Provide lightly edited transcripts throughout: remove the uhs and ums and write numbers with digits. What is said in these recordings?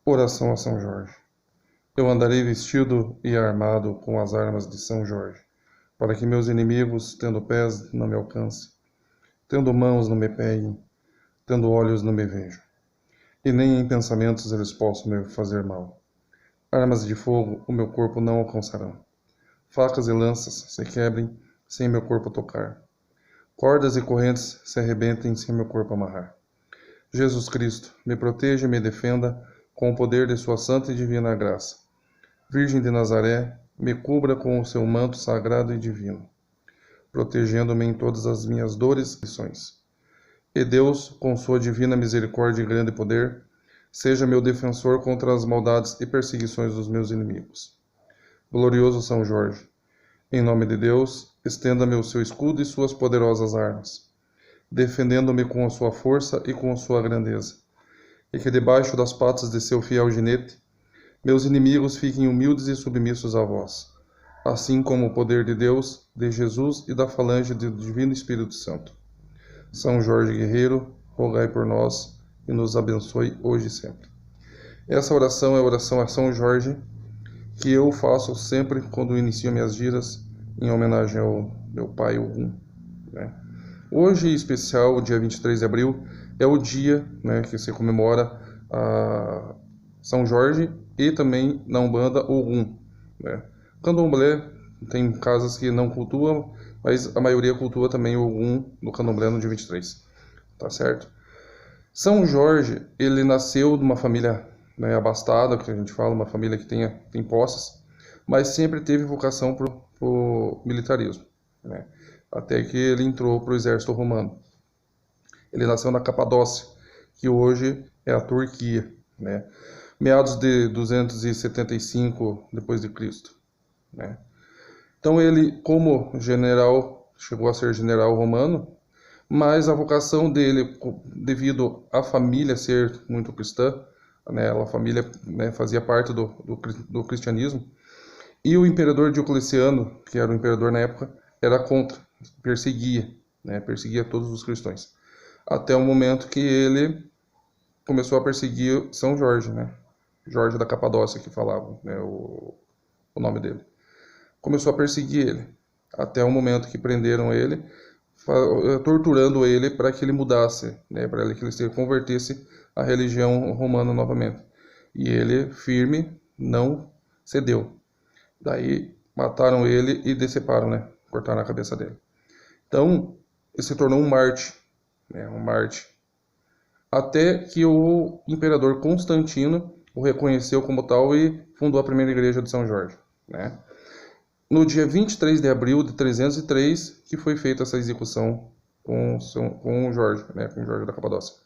Oração a São Jorge. Eu andarei vestido e armado com as armas de São Jorge, para que meus inimigos, tendo pés, não me alcancem, tendo mãos, não me peguem, tendo olhos, não me vejam, e nem em pensamentos eles possam me fazer mal. Armas de fogo o meu corpo não alcançarão. Facas e lanças se quebrem sem meu corpo tocar. Cordas e correntes se arrebentem sem meu corpo amarrar. Jesus Cristo, me proteja e me defenda com o poder de sua santa e divina graça. Virgem de Nazaré, me cubra com o seu manto sagrado e divino, protegendo-me em todas as minhas dores e aflições. E Deus, com sua divina misericórdia e grande poder, seja meu defensor contra as maldades e perseguições dos meus inimigos. Glorioso São Jorge, em nome de Deus, estenda-me o seu escudo e suas poderosas armas, defendendo-me com a sua força e com a sua grandeza, e que debaixo das patas de seu fiel ginete, meus inimigos fiquem humildes e submissos a vós, assim como o poder de Deus, de Jesus e da falange do Divino Espírito Santo. São Jorge Guerreiro, rogai por nós e nos abençoe hoje e sempre. Essa oração é a oração a São Jorge, que eu faço sempre quando inicio minhas giras, em homenagem ao meu pai, Ogum, né? Hoje, em especial, o dia 23 de abril, é o dia, né, que se comemora a São Jorge e também na Umbanda Ogum, né? Candomblé tem casas que não cultuam, mas a maioria cultua também o Ogum no Candomblé no dia 23, tá certo? São Jorge, ele nasceu de uma família, né, abastada, que a gente fala, uma família que tem posses, mas sempre teve vocação pro militarismo, né? Até que ele entrou para o exército romano. Ele nasceu na Capadócia, que hoje é a Turquia, né? Meados de 275 depois de Cristo, né? Então ele, como general, chegou a ser general romano, mas a vocação dele, devido à família ser muito cristã, né, a família, né, fazia parte do cristianismo, e o imperador Diocleciano, que era o imperador na época, era contra, perseguia, né, perseguia todos os cristãos. Até o momento que ele começou a perseguir São Jorge, né, Jorge da Capadócia, que falavam, né, o nome dele. Começou a perseguir ele, até o momento que prenderam ele, torturando ele para que ele mudasse, né, para que ele se convertesse à religião romana novamente. E ele, firme, não cedeu. Daí mataram ele e deceparam, né, cortaram a cabeça dele. Então, ele se tornou um Marte, né, um Marte. Até que o imperador Constantino o reconheceu como tal e fundou a primeira igreja de São Jorge, né? No dia 23 de abril de 303, que foi feita essa execução com Jorge, né, com Jorge da Capadócia.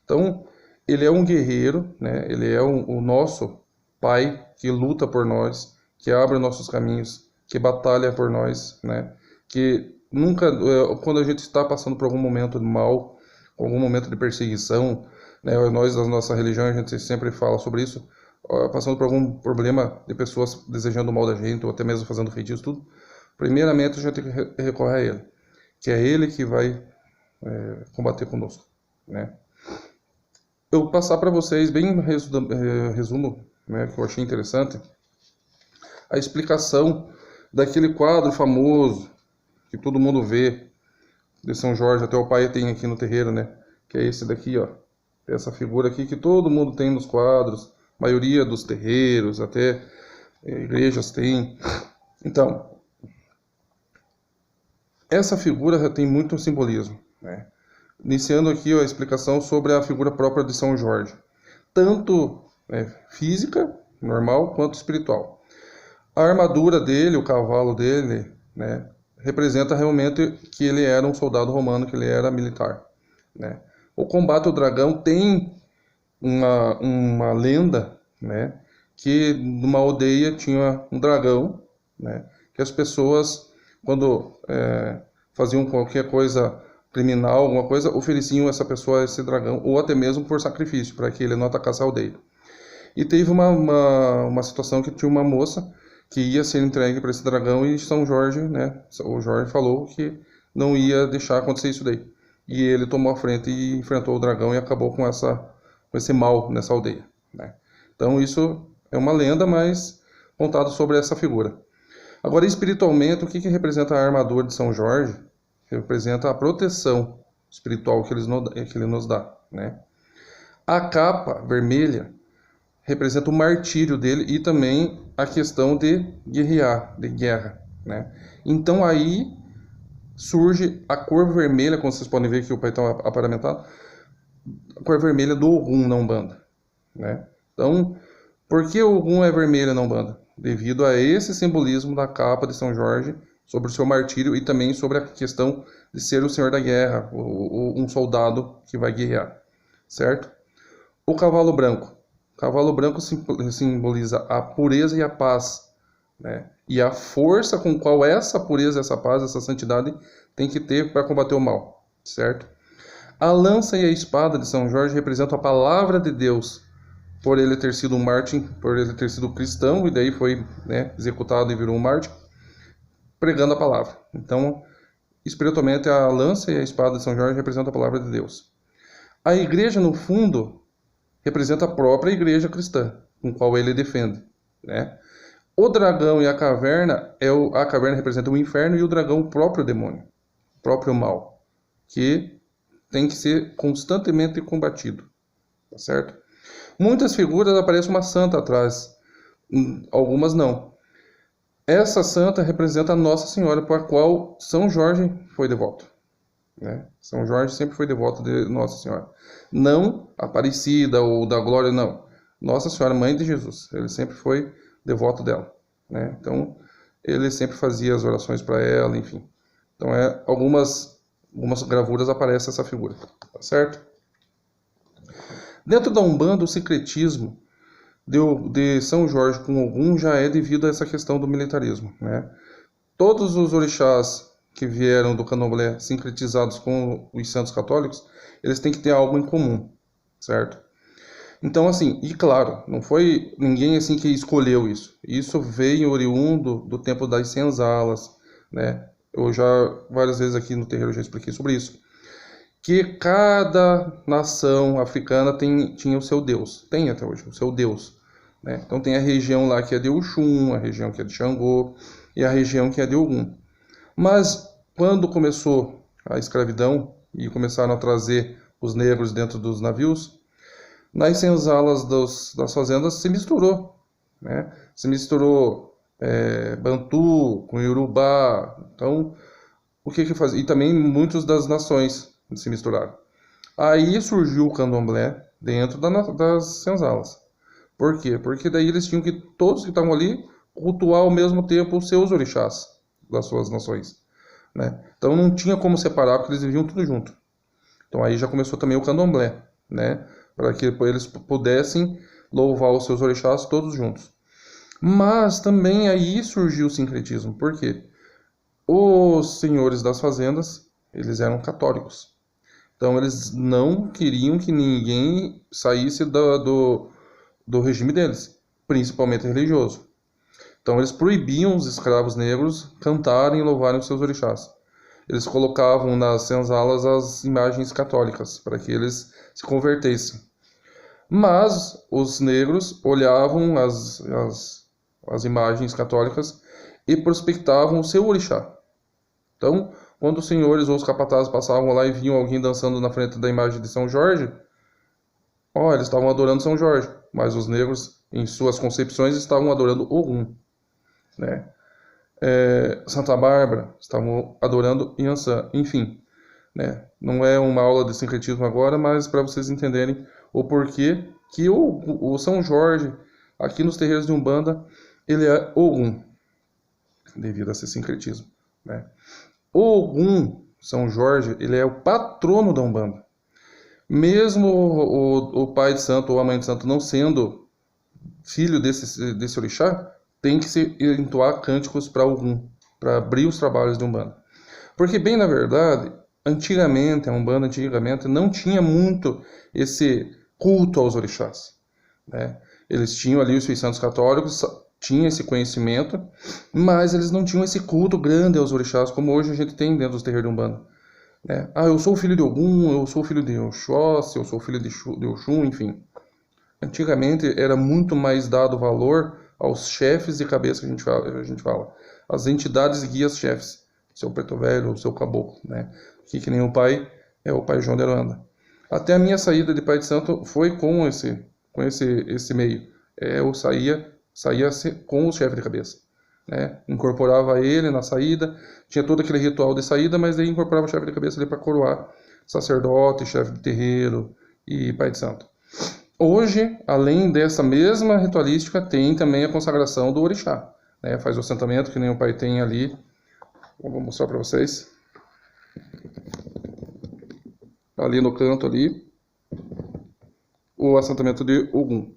Então, ele é um guerreiro, né, ele é o nosso pai que luta por nós, que abre nossos caminhos, que batalha por nós, né, que nunca, quando a gente está passando por algum momento de mal, algum momento de perseguição, né, nós da nossa religião, a gente sempre fala sobre isso, passando por algum problema de pessoas desejando o mal da gente, ou até mesmo fazendo feitiços, tudo, primeiramente a gente recorre a ele, que é ele que vai combater conosco, né. Eu vou passar para vocês, bem resumo, né, que eu achei interessante, a explicação daquele quadro famoso que todo mundo vê de São Jorge, até o pai tem aqui no terreiro, né, que é esse daqui, ó, essa figura aqui que todo mundo tem nos quadros, maioria dos terreiros, até igrejas tem. Então, essa figura já tem muito simbolismo, né? Iniciando aqui a explicação sobre a figura própria de São Jorge, tanto física, normal, quanto espiritual. A armadura dele, o cavalo dele, né, representa realmente que ele era um soldado romano, que ele era militar, né? O combate ao dragão tem uma lenda, né, que numa aldeia tinha um dragão, né, que as pessoas, quando faziam qualquer coisa criminal, alguma coisa, ofereciam essa pessoa a esse dragão, ou até mesmo por sacrifício, para que ele não atacasse a aldeia. E teve uma situação que tinha uma moça que ia ser entregue para esse dragão e São Jorge, né, o Jorge falou que não ia deixar acontecer isso daí. E ele tomou a frente e enfrentou o dragão e acabou com esse mal nessa aldeia, né? Então isso é uma lenda, mas contado sobre essa figura. Agora, espiritualmente, o que representa a armadura de São Jorge? Representa a proteção espiritual que ele nos dá, né? A capa vermelha representa o martírio dele e também a questão de guerrear, de guerra, né? Então aí surge a cor vermelha, como vocês podem ver que o pai está aparamentado, a cor vermelha do Ogum na Umbanda, né? Então, por que o Ogum é vermelho na Umbanda? Devido a esse simbolismo da capa de São Jorge sobre o seu martírio e também sobre a questão de ser o senhor da guerra, um soldado que vai guerrear, certo? O cavalo branco. O cavalo branco simboliza a pureza e a paz, né? E a força com qual essa pureza, essa paz, essa santidade tem que ter para combater o mal, certo? A lança e a espada de São Jorge representam a palavra de Deus, por ele ter sido um mártir, por ele ter sido cristão, e daí foi, né, executado e virou um mártir, pregando a palavra. Então, espiritualmente, a lança e a espada de São Jorge representam a palavra de Deus. A igreja, no fundo, representa a própria igreja cristã, com qual ele defende, né? O dragão e a caverna, a caverna representa o inferno e o dragão o próprio demônio, o próprio mal, que tem que ser constantemente combatido, tá certo? Muitas figuras aparecem uma santa atrás, algumas não. Essa santa representa a Nossa Senhora, por a qual São Jorge foi devoto, né? São Jorge sempre foi devoto de Nossa Senhora. Não Aparecida ou da Glória, não. Nossa Senhora, Mãe de Jesus. Ele sempre foi devoto dela, né? Então, ele sempre fazia as orações para ela, enfim. Então, algumas gravuras aparece essa figura, tá certo? Dentro da Umbanda, o sincretismo de São Jorge com Ogum já é devido a essa questão do militarismo, né? Todos os orixás que vieram do candomblé sincretizados com os santos católicos, eles têm que ter algo em comum, certo? Então, assim, e claro, não foi ninguém assim que escolheu isso. Isso veio oriundo do tempo das senzalas, né? Eu já, várias vezes aqui no terreiro, já expliquei sobre isso. Que cada nação africana tinha o seu deus. Tem até hoje, o seu deus, né? Então tem a região lá que é de Oxum, a região que é de Xangô e a região que é de Ogum. Mas quando começou a escravidão e começaram a trazer os negros dentro dos navios, nas senzalas das fazendas se misturou, né? Se misturou Bantu com Yorubá. Então, o que fazia? E também muitas das nações se misturaram. Aí surgiu o candomblé dentro das senzalas. Por quê? Porque daí eles tinham que, todos que estavam ali, cultuar ao mesmo tempo os seus orixás das suas nações, né? Então não tinha como separar, porque eles viviam tudo junto. Então aí já começou também o candomblé, né? Para que eles pudessem louvar os seus orixás todos juntos. Mas também aí surgiu o sincretismo. Por quê? Os senhores das fazendas, eles eram católicos. Então eles não queriam que ninguém saísse do regime deles, principalmente religioso. Então eles proibiam os escravos negros cantarem e louvarem os seus orixás. Eles colocavam nas senzalas as imagens católicas, para que eles se convertessem. Mas os negros olhavam as imagens católicas e prospectavam o seu orixá. Então, quando os senhores ou os capatazes passavam lá e viam alguém dançando na frente da imagem de São Jorge, eles estavam adorando São Jorge, mas os negros, em suas concepções, estavam adorando Ogum, né? Santa Bárbara, estavam adorando Iansã, enfim, né? Não é uma aula de sincretismo agora, mas para vocês entenderem o porquê que o São Jorge, aqui nos terreiros de Umbanda, ele é Ogum, devido a esse sincretismo, né? O Ogum, São Jorge, ele é o patrono da Umbanda. Mesmo o pai de santo ou a mãe de santo não sendo filho desse orixá, tem que se entoar cânticos para Ogum, para abrir os trabalhos de Umbanda. Porque, bem na verdade, antigamente, a Umbanda não tinha muito esse culto aos orixás, né? Eles tinham ali os seus santos católicos, tinham esse conhecimento, mas eles não tinham esse culto grande aos orixás, como hoje a gente tem dentro dos terreiros de Umbanda, né? Eu sou filho de Ogum, eu sou filho de Oxóssi, eu sou filho de Oxum, enfim. Antigamente era muito mais dado valor aos chefes de cabeça que a gente fala. As entidades guias chefes, seu preto velho, o seu caboclo, né? Que nem o pai é o pai João de Aruanda. Até a minha saída de pai de santo foi com esse meio. Eu saía com o chefe de cabeça, né? Incorporava ele na saída, tinha todo aquele ritual de saída, mas daí incorporava o chefe de cabeça ali para coroar sacerdote, chefe de terreiro e pai de santo. Hoje, além dessa mesma ritualística, tem também a consagração do orixá, né? Faz o assentamento que nem o pai tem ali. Vou mostrar para vocês. Ali no canto ali, o assentamento de Ogum.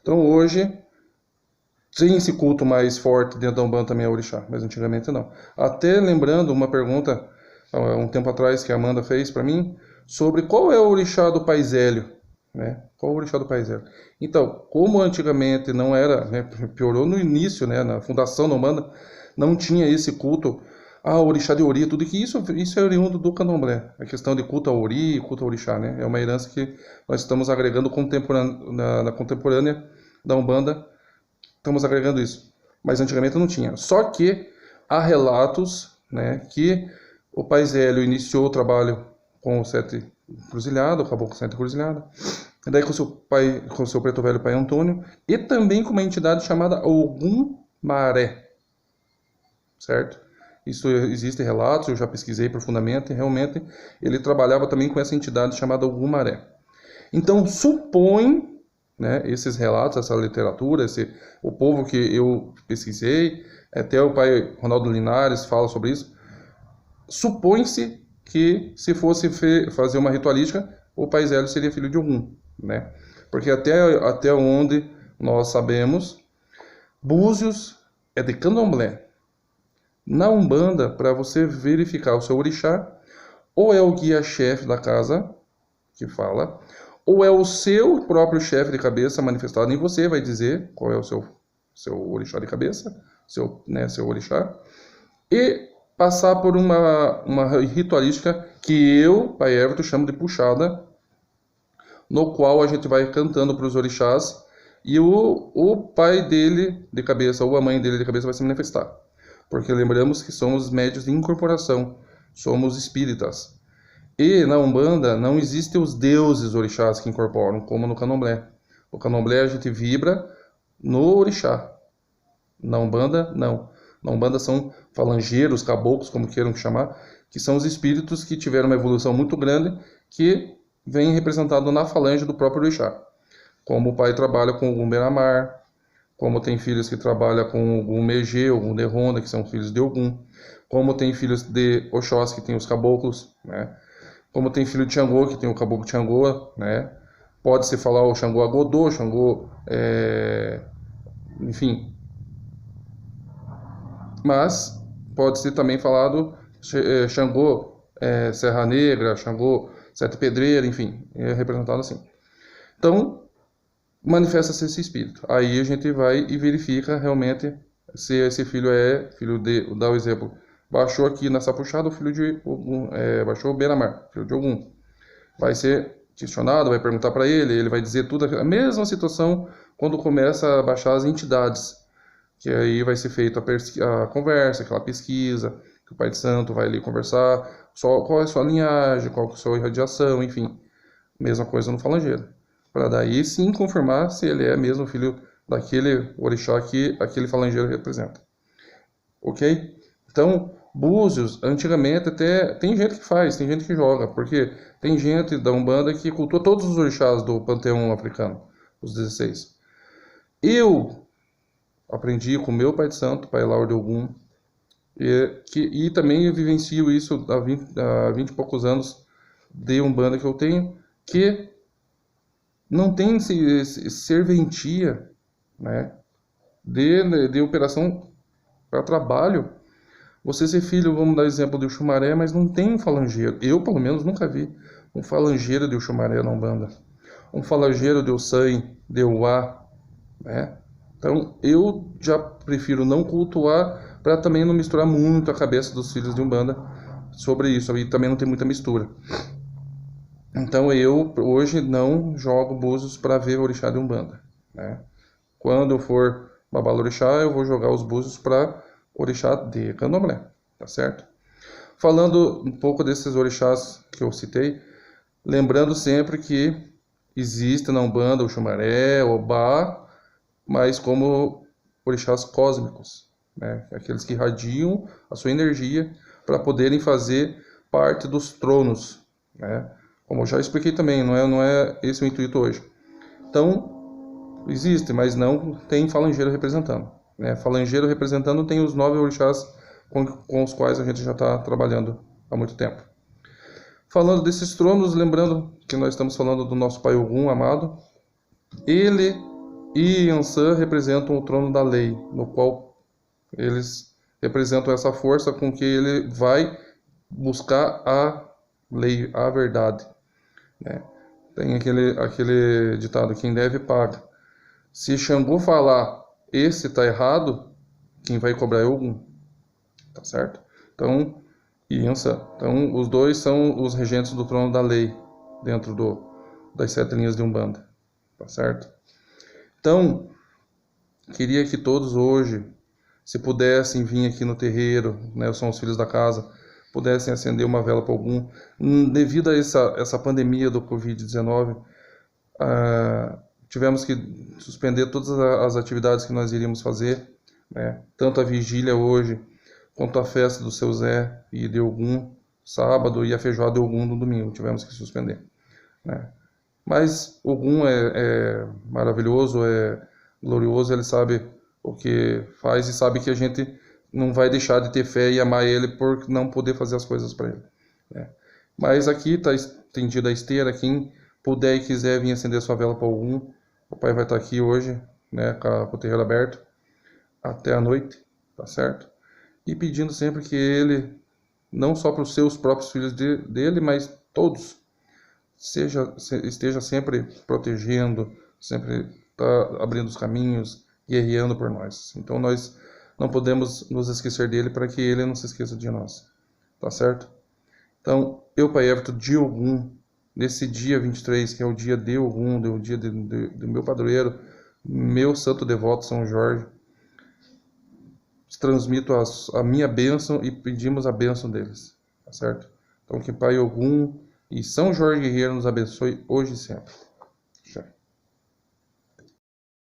Então hoje tem esse culto mais forte dentro da Umbanda também é orixá, mas antigamente não. Até lembrando uma pergunta um tempo atrás que a Amanda fez para mim sobre qual é o orixá do Pai Zélio, né? Qual é o orixá do Pai Zélio? Então, como antigamente não era, né, piorou no início, né, na fundação da Umbanda, não tinha esse culto orixá de Ori, tudo que isso é oriundo do candomblé. A questão de culto a Ori e culto a orixá, né? É uma herança que nós estamos agregando na contemporânea da Umbanda, estamos agregando isso. Mas antigamente não tinha. Só que há relatos, né, que o Pai Zélio iniciou o trabalho com o Sete Encruzilhada, acabou com o Sete Encruzilhada, e daí com o seu preto velho Pai Antônio, e também com uma entidade chamada Ogum Maré, certo? Isso existem relatos, eu já pesquisei profundamente, e realmente ele trabalhava também com essa entidade chamada Ogum Maré. Então supõe, né, esses relatos, essa literatura, o povo que eu pesquisei, até o pai Ronaldo Linares fala sobre isso, supõe-se que se fosse fazer uma ritualística, o Pai Zélio seria filho de Ogum, né? Porque até onde nós sabemos, Búzios é de candomblé. Na Umbanda, para você verificar o seu orixá, ou é o guia-chefe da casa que fala, ou é o seu próprio chefe de cabeça manifestado em você, vai dizer qual é o seu orixá de cabeça, seu orixá, e passar por uma ritualística que eu, Pai Everton, chamo de puxada, no qual a gente vai cantando para os orixás e o pai dele de cabeça ou a mãe dele de cabeça vai se manifestar. Porque lembramos que somos médios de incorporação, somos espíritas. E na Umbanda não existem os deuses orixás que incorporam, como no Candomblé. No Candomblé a gente vibra no orixá. Na Umbanda, não. Na Umbanda são falangeiros, caboclos, como queiram chamar, que são os espíritos que tiveram uma evolução muito grande, que vem representado na falange do próprio orixá. Como o pai trabalha com o Ogum Beramar, como tem filhos que trabalham com o Ogum Megê, Ogum de Ronda, que são filhos de Ogum, como tem filhos de Oxós, que tem os caboclos, né? Como tem filho de Xangô, que tem o caboclo de Xangô, né? Pode-se falar o Xangô Agodô, Xangô, enfim. Mas pode-se também falar do Xangô Serra Negra, Xangô Sete Pedreira, enfim, é representado assim. Então, manifesta-se esse espírito. Aí a gente vai e verifica realmente se esse filho é filho de, vou dar o exemplo, baixou aqui nessa puxada o filho de Ogum, baixou o Beramar, filho de Ogum. Vai ser questionado, vai perguntar para ele vai dizer tudo, a mesma situação quando começa a baixar as entidades, que aí vai ser feita a conversa, aquela pesquisa, que o pai de santo vai ali conversar, qual é a sua linhagem, qual é a sua irradiação, enfim, mesma coisa no falangeiro, para daí sim confirmar se ele é mesmo filho daquele orixá que aquele falangeiro representa. Ok? Então, Búzios, antigamente até tem gente que faz, tem gente que joga, porque tem gente da Umbanda que cultua todos os orixás do panteão africano, os 16. Eu aprendi com meu pai de santo, pai Lauro de Ogum, e também vivencio isso há 20 e poucos anos de Umbanda que eu tenho, que não tem serventia, né, de operação para trabalho. Você ser filho, vamos dar exemplo de Uxumaré, mas não tem um falangeiro. Eu, pelo menos, nunca vi um falangeiro de Uxumaré na Umbanda. Um falangeiro de Uçanha, de Uá, né? Então, eu já prefiro não cultuar para também não misturar muito a cabeça dos filhos de Umbanda sobre isso. E também não tem muita mistura. Então eu hoje não jogo búzios para ver orixá de Umbanda, né? Quando eu for babalorixá, eu vou jogar os búzios para orixá de Candomblé, tá certo? Falando um pouco desses orixás que eu citei, lembrando sempre que existe na Umbanda o Xumaré, o Obá, mas como orixás cósmicos, né? Aqueles que irradiam a sua energia para poderem fazer parte dos tronos, né? Como eu já expliquei também, não é esse o intuito hoje. Então, existe, mas não tem falangeiro representando, né? Falangeiro representando tem os 9 orixás com os quais a gente já está trabalhando há muito tempo. Falando desses tronos, lembrando que nós estamos falando do nosso pai Ogum amado, ele e Yansan representam o trono da lei, no qual eles representam essa força com que ele vai buscar a lei, a verdade, né? Tem aquele ditado, quem deve paga. Se Xangô falar, esse está errado, quem vai cobrar é Ogum, tá certo? Então, e Yansan. Então, os dois são os regentes do trono da lei, dentro das 7 linhas de Umbanda, tá certo? Então, queria que todos hoje, se pudessem vir aqui no terreiro, né, são os filhos da casa, pudessem acender uma vela para Ogum. Devido a essa pandemia do Covid-19, tivemos que suspender todas as atividades que nós iríamos fazer, né, tanto a vigília hoje, quanto a festa do seu Zé e de Ogum, sábado, e a feijoada de Ogum no domingo, tivemos que suspender, né? Mas Ogum é maravilhoso, é glorioso, ele sabe o que faz e sabe que a gente não vai deixar de ter fé e amar ele por não poder fazer as coisas para ele, né? Mas aqui está estendida a esteira, quem puder e quiser vir acender sua vela para Ogum, o pai vai estar aqui hoje, né, com o terreiro aberto até a noite, tá certo? E pedindo sempre que ele, não só para os seus próprios filhos dele, mas todos, esteja sempre protegendo, sempre tá abrindo os caminhos, guerreando por nós. Então nós não podemos nos esquecer dele para que ele não se esqueça de nós, tá certo? Então, eu, Pai Everton, de Ogum, nesse dia 23, que é o dia de Ogum, o dia do meu padroeiro, meu santo devoto São Jorge, transmito a minha bênção e pedimos a bênção deles, tá certo? Então que Pai Ogum e São Jorge Guerreiro nos abençoe hoje e sempre.